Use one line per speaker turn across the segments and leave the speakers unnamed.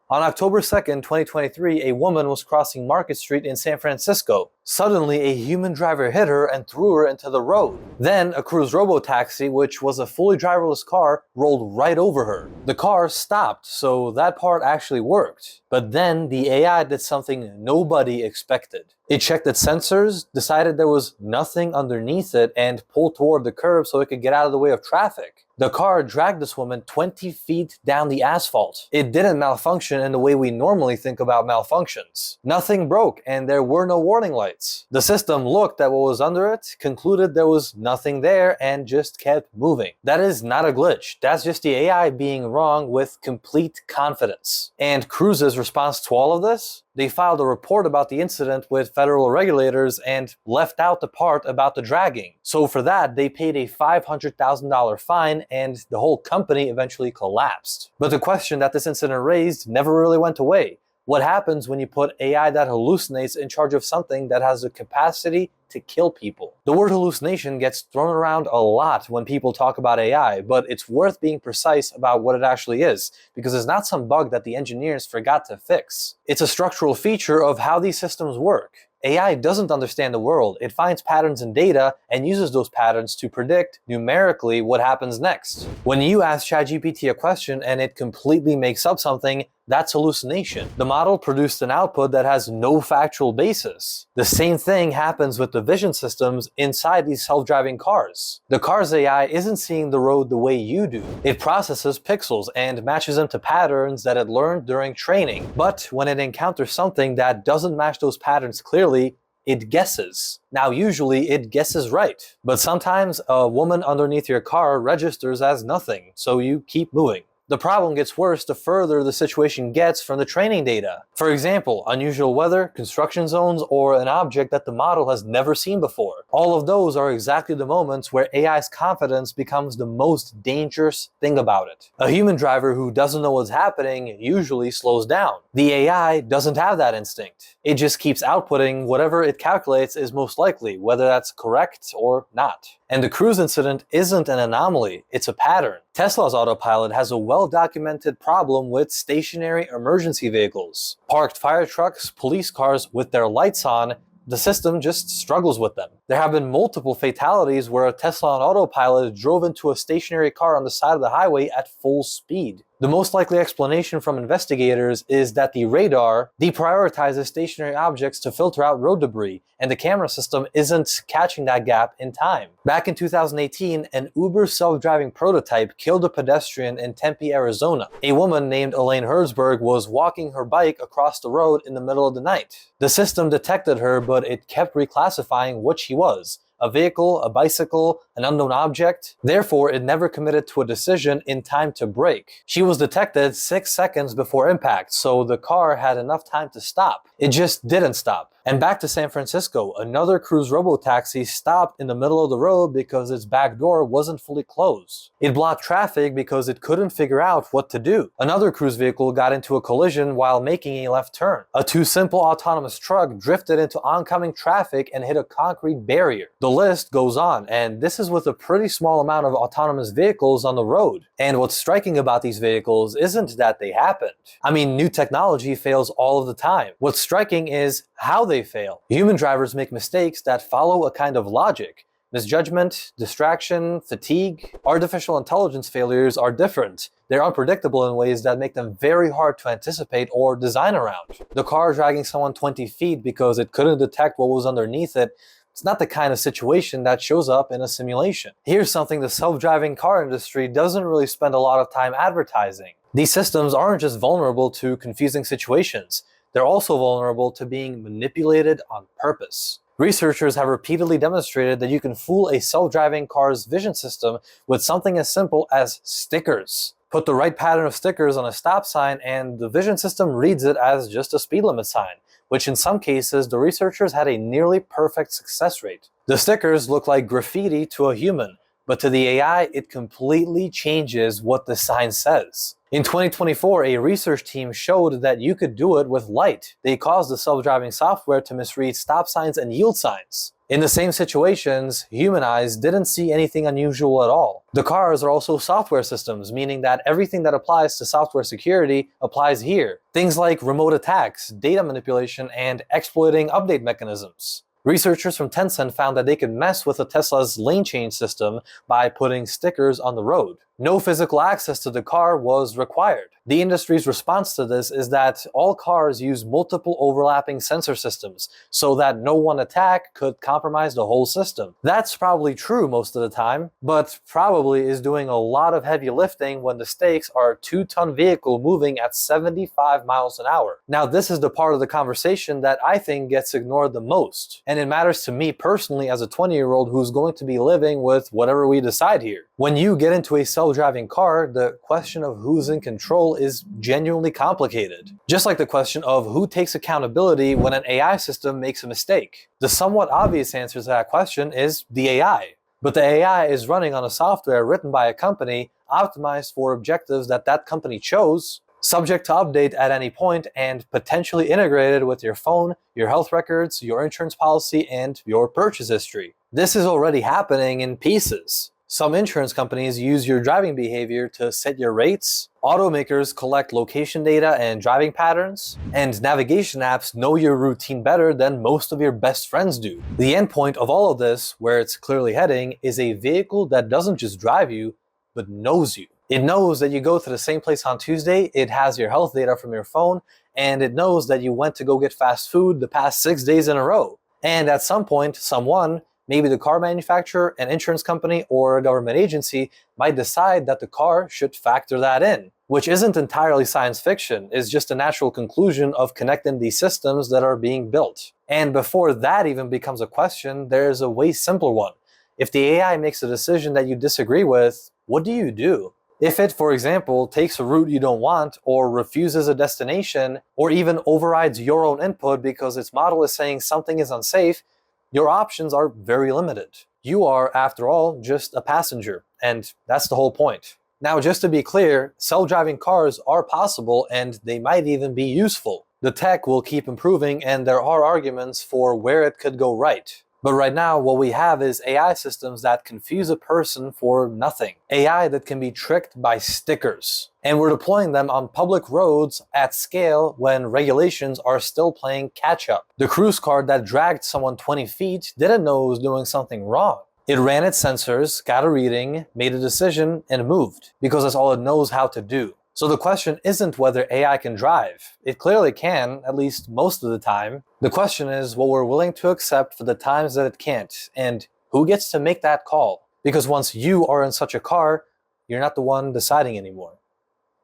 On October 2nd, 2023, a woman was crossing Market Street in San Francisco. Suddenly, a human driver hit her and threw her into the road. Then, a Cruise robo-taxi, which was a fully driverless car, rolled right over her. The car stopped, so that part actually worked. But then, the AI did something nobody expected. It checked its sensors, decided there was nothing underneath it, and pulled toward the curb so it could get out of the way of traffic. The car dragged this woman 20 feet down the asphalt. It didn't malfunction in the way we normally think about malfunctions. Nothing broke, and there were no warning lights. The system looked at what was under it, concluded there was nothing there, and just kept moving. That is not a glitch. That's just the AI being wrong with complete confidence. And Cruise's response to all of this? They filed a report about the incident with federal regulators and left out the part about the dragging. So for that, they paid a $500,000 fine and the whole company eventually collapsed. But the question that this incident raised never really went away. What happens when you put AI that hallucinates in charge of something that has the capacity to kill people? The word hallucination gets thrown around a lot when people talk about AI, but it's worth being precise about what it actually is, because it's not some bug that the engineers forgot to fix. It's a structural feature of how these systems work. AI doesn't understand the world. It finds patterns in data and uses those patterns to predict numerically what happens next. When you ask ChatGPT a question and it completely makes up something, that's hallucination. The model produced an output that has no factual basis. The same thing happens with the vision systems inside these self-driving cars. The car's AI isn't seeing the road the way you do. It processes pixels and matches them to patterns that it learned during training. But when it encounters something that doesn't match those patterns clearly, it guesses. Now, usually it guesses right, but sometimes a woman underneath your car registers as nothing, so you keep moving. The problem gets worse the further the situation gets from the training data. For example, unusual weather, construction zones, or an object that the model has never seen before. All of those are exactly the moments where AI's confidence becomes the most dangerous thing about it. A human driver who doesn't know what's happening usually slows down. The AI doesn't have that instinct. It just keeps outputting whatever it calculates is most likely, whether that's correct or not. And the Cruise incident isn't an anomaly, it's a pattern. Tesla's autopilot has a well-documented problem with stationary emergency vehicles. Parked fire trucks, police cars with their lights on, the system just struggles with them. There have been multiple fatalities where a Tesla on autopilot drove into a stationary car on the side of the highway at full speed. The most likely explanation from investigators is that the radar deprioritizes stationary objects to filter out road debris, and the camera system isn't catching that gap in time. Back in 2018, an Uber self-driving prototype killed a pedestrian in Tempe, Arizona. A woman named Elaine Herzberg was walking her bike across the road in the middle of the night. The system detected her, but it kept reclassifying what she was. A vehicle, a bicycle, an unknown object. Therefore, it never committed to a decision in time to brake. She was detected 6 seconds before impact, so the car had enough time to stop. It just didn't stop. And back to San Francisco, another Cruise robo-taxi stopped in the middle of the road because its back door wasn't fully closed. It blocked traffic because it couldn't figure out what to do. Another Cruise vehicle got into a collision while making a left turn. A too simple autonomous truck drifted into oncoming traffic and hit a concrete barrier. The list goes on, and this is with a pretty small amount of autonomous vehicles on the road. And what's striking about these vehicles isn't that they happened. I mean, new technology fails all of the time. What's striking is how they fail. Human drivers make mistakes that follow a kind of logic. Misjudgment, distraction, fatigue. Artificial intelligence failures are different. They're unpredictable in ways that make them very hard to anticipate or design around. The car dragging someone 20 feet because it couldn't detect what was underneath it, it's not the kind of situation that shows up in a simulation. Here's something the self-driving car industry doesn't really spend a lot of time advertising. These systems aren't just vulnerable to confusing situations. They're also vulnerable to being manipulated on purpose. Researchers have repeatedly demonstrated that you can fool a self-driving car's vision system with something as simple as stickers. Put the right pattern of stickers on a stop sign and the vision system reads it as just a speed limit sign, which in some cases the researchers had a nearly perfect success rate. The stickers look like graffiti to a human, but to the AI it completely changes what the sign says. In 2024, a research team showed that you could do it with light. They caused the self-driving software to misread stop signs and yield signs. In the same situations, human eyes didn't see anything unusual at all. The cars are also software systems, meaning that everything that applies to software security applies here. Things like remote attacks, data manipulation, and exploiting update mechanisms. Researchers from Tencent found that they could mess with a Tesla's lane change system by putting stickers on the road. No physical access to the car was required. The industry's response to this is that all cars use multiple overlapping sensor systems, so that no one attack could compromise the whole system. That's probably true most of the time, but probably is doing a lot of heavy lifting when the stakes are a 2-ton vehicle moving at 75 miles an hour. Now, this is the part of the conversation that I think gets ignored the most, and it matters to me personally as a 20-year-old who's going to be living with whatever we decide here. When you get into a self-driving car, the question of who's in control is genuinely complicated. Just like the question of who takes accountability when an AI system makes a mistake. The somewhat obvious answer to that question is the AI. But the AI is running on a software written by a company optimized for objectives that that company chose, subject to update at any point, and potentially integrated with your phone, your health records, your insurance policy, and your purchase history. This is already happening in pieces. Some insurance companies use your driving behavior to set your rates, automakers collect location data and driving patterns, and navigation apps know your routine better than most of your best friends do. The endpoint of all of this, where it's clearly heading, is a vehicle that doesn't just drive you, but knows you. It knows that you go to the same place on Tuesday, it has your health data from your phone, and it knows that you went to go get fast food the past 6 days in a row. And at some point, someone, maybe the car manufacturer, an insurance company, or a government agency, might decide that the car should factor that in. Which isn't entirely science fiction, it's just a natural conclusion of connecting these systems that are being built. And before that even becomes a question, there's a way simpler one. If the AI makes a decision that you disagree with, what do you do? If it, for example, takes a route you don't want, or refuses a destination, or even overrides your own input because its model is saying something is unsafe, your options are very limited. You are, after all, just a passenger, and that's the whole point. Now, just to be clear, self-driving cars are possible and they might even be useful. The tech will keep improving and there are arguments for where it could go right. But right now, what we have is AI systems that confuse a person for nothing. AI that can be tricked by stickers. And we're deploying them on public roads at scale when regulations are still playing catch-up. The cruise car that dragged someone 20 feet didn't know it was doing something wrong. It ran its sensors, got a reading, made a decision, and moved, because that's all it knows how to do. So the question isn't whether AI can drive. It clearly can, at least most of the time. The question is what we're willing to accept for the times that it can't, and who gets to make that call. Because once you are in such a car, you're not the one deciding anymore.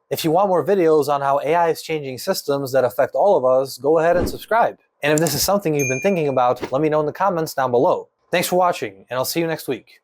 If you want more videos on how AI is changing systems that affect all of us, go ahead and subscribe. And if this is something you've been thinking about, let me know in the comments down below. Thanks for watching, and I'll see you next week.